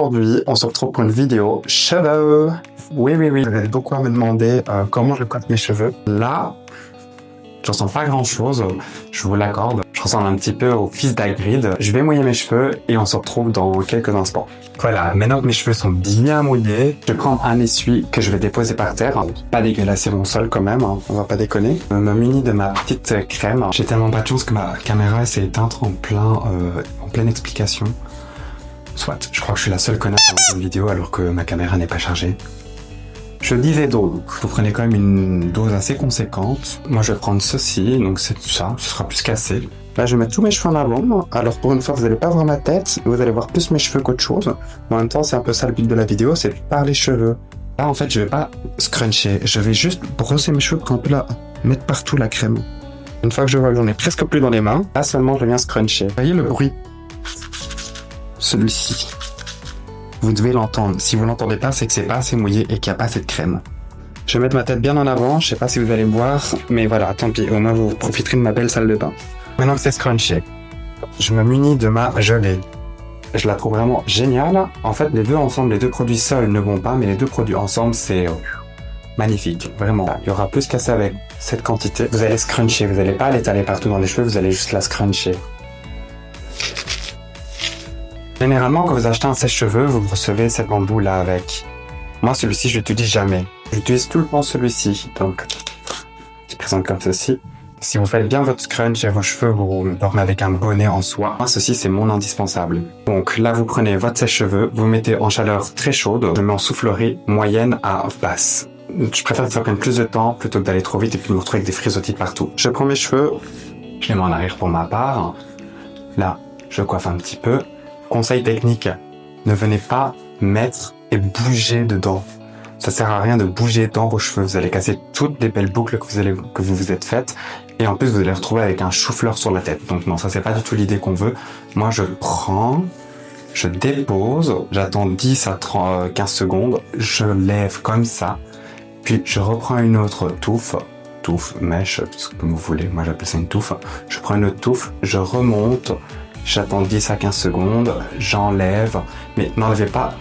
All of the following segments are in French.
Aujourd'hui, on se retrouve pour une vidéo cheveux. Oui. Vous avez beaucoup à me demander comment je coiffe mes cheveux. Là, je ressens pas grand chose, je vous l'accorde. Je ressemble un petit peu au fils d'Hagrid. Je vais mouiller mes cheveux et on se retrouve dans quelques instants. Voilà, maintenant que mes cheveux sont bien mouillés, je prends un essuie que je vais déposer par terre. Pas dégueulasser mon sol quand même, hein, on va pas déconner. Je me munis de ma petite crème. J'ai tellement pas de chance que ma caméra s'est éteinte en pleine explication. Soit, je crois que je suis la seule connasse dans une vidéo alors que ma caméra n'est pas chargée. Je disais donc, vous prenez quand même une dose assez conséquente. Moi je vais prendre ceci, donc c'est tout ça, ce sera plus cassé. Là je vais mettre tous mes cheveux en avant, alors pour une fois vous n'allez pas voir ma tête, vous allez voir plus mes cheveux qu'autre chose. Mais en même temps c'est un peu ça le but de la vidéo, c'est par les cheveux. Là en fait je vais pas scruncher, je vais juste brosser mes cheveux pour un peu mettre partout la crème. Une fois que je vois que j'en ai presque plus dans les mains, là seulement je viens scruncher. Vous voyez le bruit? Celui-ci. Vous devez l'entendre. Si vous l'entendez pas, c'est que c'est pas assez mouillé et qu'il n'y a pas assez de crème. Je vais mettre ma tête bien en avant. Je sais pas si vous allez me voir, mais voilà, tant pis. Au moins, vous profiterez de ma belle salle de bain. Maintenant que c'est scrunché, je me munis de ma gelée. Je la trouve vraiment géniale. En fait, les deux ensemble, les deux produits seuls ne vont pas, mais les deux produits ensemble, c'est magnifique. Vraiment. Il y aura plus qu'à ça avec cette quantité. Vous allez scruncher. Vous n'allez pas l'étaler partout dans les cheveux. Vous allez juste la scruncher. Généralement, quand vous achetez un sèche-cheveux, vous recevez cette bambou là avec. Moi, celui-ci, je l'utilise jamais. J'utilise tout le temps celui-ci. Donc, je présente comme ceci. Si vous faites bien votre scrunch et vos cheveux, vous dormez avec un bonnet en soie. Moi, ceci, c'est mon indispensable. Donc là, vous prenez votre sèche-cheveux, vous mettez en chaleur très chaude. Je mets en soufflerie moyenne à basse. Je préfère que ça prenne plus de temps plutôt que d'aller trop vite et puis me retrouver avec des frisottis partout. Je prends mes cheveux, je les mets en arrière pour ma part. Là, je coiffe un petit peu. Conseil technique, ne venez pas mettre et bouger dedans. Ça sert à rien de bouger dans vos cheveux. Vous allez casser toutes les belles boucles que vous vous êtes faites. Et en plus, vous allez retrouver avec un chou-fleur sur la tête. Donc non, ça c'est pas du tout l'idée qu'on veut. Moi, je prends, je dépose, j'attends 10 à 15 secondes, je lève comme ça. Puis je reprends une autre touffe, mèche, ce que vous voulez. Moi, j'appelle ça une touffe. Je prends une autre touffe, je remonte. J'attends 10 à 15 secondes, j'enlève, mais n'enlevez pas,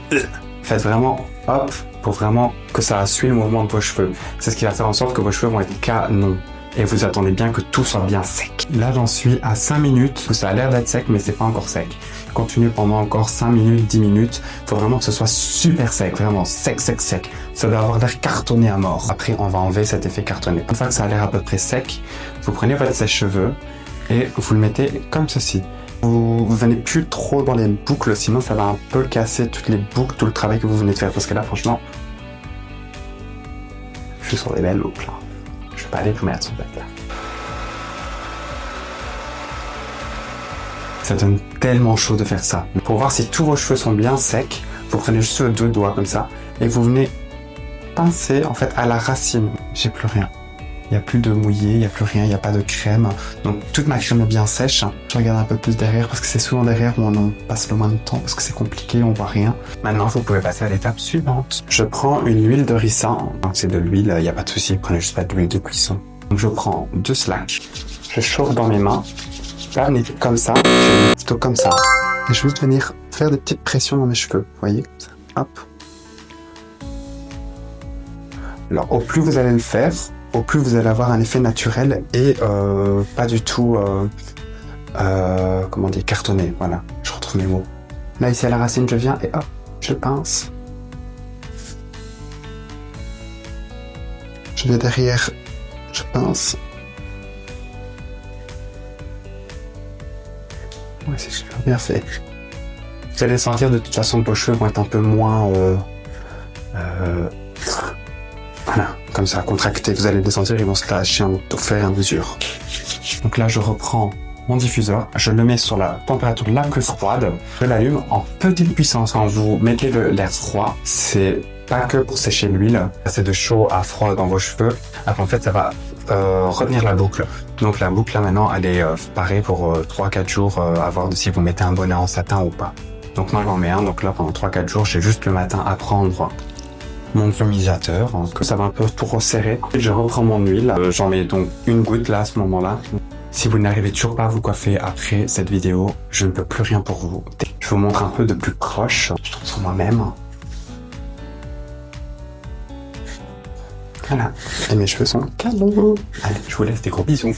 faites vraiment hop, pour vraiment que ça suive le mouvement de vos cheveux. C'est ce qui va faire en sorte que vos cheveux vont être canons. Et vous attendez bien que tout soit bien sec. Là, j'en suis à 5 minutes, ça a l'air d'être sec, mais c'est pas encore sec. Continue pendant encore 5 minutes, 10 minutes. Il faut vraiment que ce soit super sec, vraiment sec. Ça doit avoir l'air cartonné à mort. Après, on va enlever cet effet cartonné. Une fois que ça a l'air à peu près sec, vous prenez votre sèche-cheveux et vous le mettez comme ceci. Vous venez plus trop dans les boucles, sinon ça va un peu casser toutes les boucles, tout le travail que vous venez de faire. Parce que là, franchement, je suis sur des belles boucles. Je vais pas aller vous mettre sur là. Ça donne tellement chaud de faire ça. Pour voir si tous vos cheveux sont bien secs, vous prenez juste 2 doigts comme ça et vous venez pincer en fait à la racine. J'ai plus rien. Il n'y a plus de mouillé, il n'y a plus rien, il n'y a pas de crème. Donc toute ma crème est bien sèche. Je regarde un peu plus derrière parce que c'est souvent derrière où on passe le moins de temps parce que c'est compliqué, on voit rien. Maintenant, vous pouvez passer à l'étape suivante. Je prends une huile de ricin. Donc c'est de l'huile, il n'y a pas de souci, prenez juste pas de l'huile de cuisson. Donc je prends 2 slacks. Je chauffe dans mes mains. Là, comme ça, je vais plutôt comme ça. Et je vais juste venir faire des petites pressions dans mes cheveux. Vous voyez? Hop. Alors, au plus vous allez le faire, au plus vous allez avoir un effet naturel et pas du tout, comment dire, cartonné. Voilà, je retrouve mes mots. Là, ici à la racine, je viens et hop, je pince. Je vais derrière, je pince. Ouais, c'est super bien fait. Vous allez sentir de toute façon que vos cheveux vont être un peu moins... voilà, comme ça, contractés. Vous allez les sentir, ils vont se lâcher au fur et à mesure. Donc là, je reprends mon diffuseur, je le mets sur la température la plus froide, je l'allume en petite puissance. Quand vous mettez l'air froid, c'est pas que pour sécher l'huile, c'est de chaud à froid dans vos cheveux. Après, en fait, ça va retenir la boucle. Donc la boucle là maintenant, elle est parée pour 3-4 jours, à voir si vous mettez un bonnet en satin ou pas. Donc moi, j'en mets un. Donc là, pendant 3-4 jours, j'ai juste le matin à prendre mon volumisateur, que ça va un peu tout resserrer. Je reprends mon huile, j'en mets donc une goutte là à ce moment-là. Si vous n'arrivez toujours pas à vous coiffer après cette vidéo, je ne peux plus rien pour vous. Je vous montre un peu de plus proche. Je trouve sur moi-même. Voilà. Et mes cheveux sont calmes. Allez, je vous laisse des gros bisous.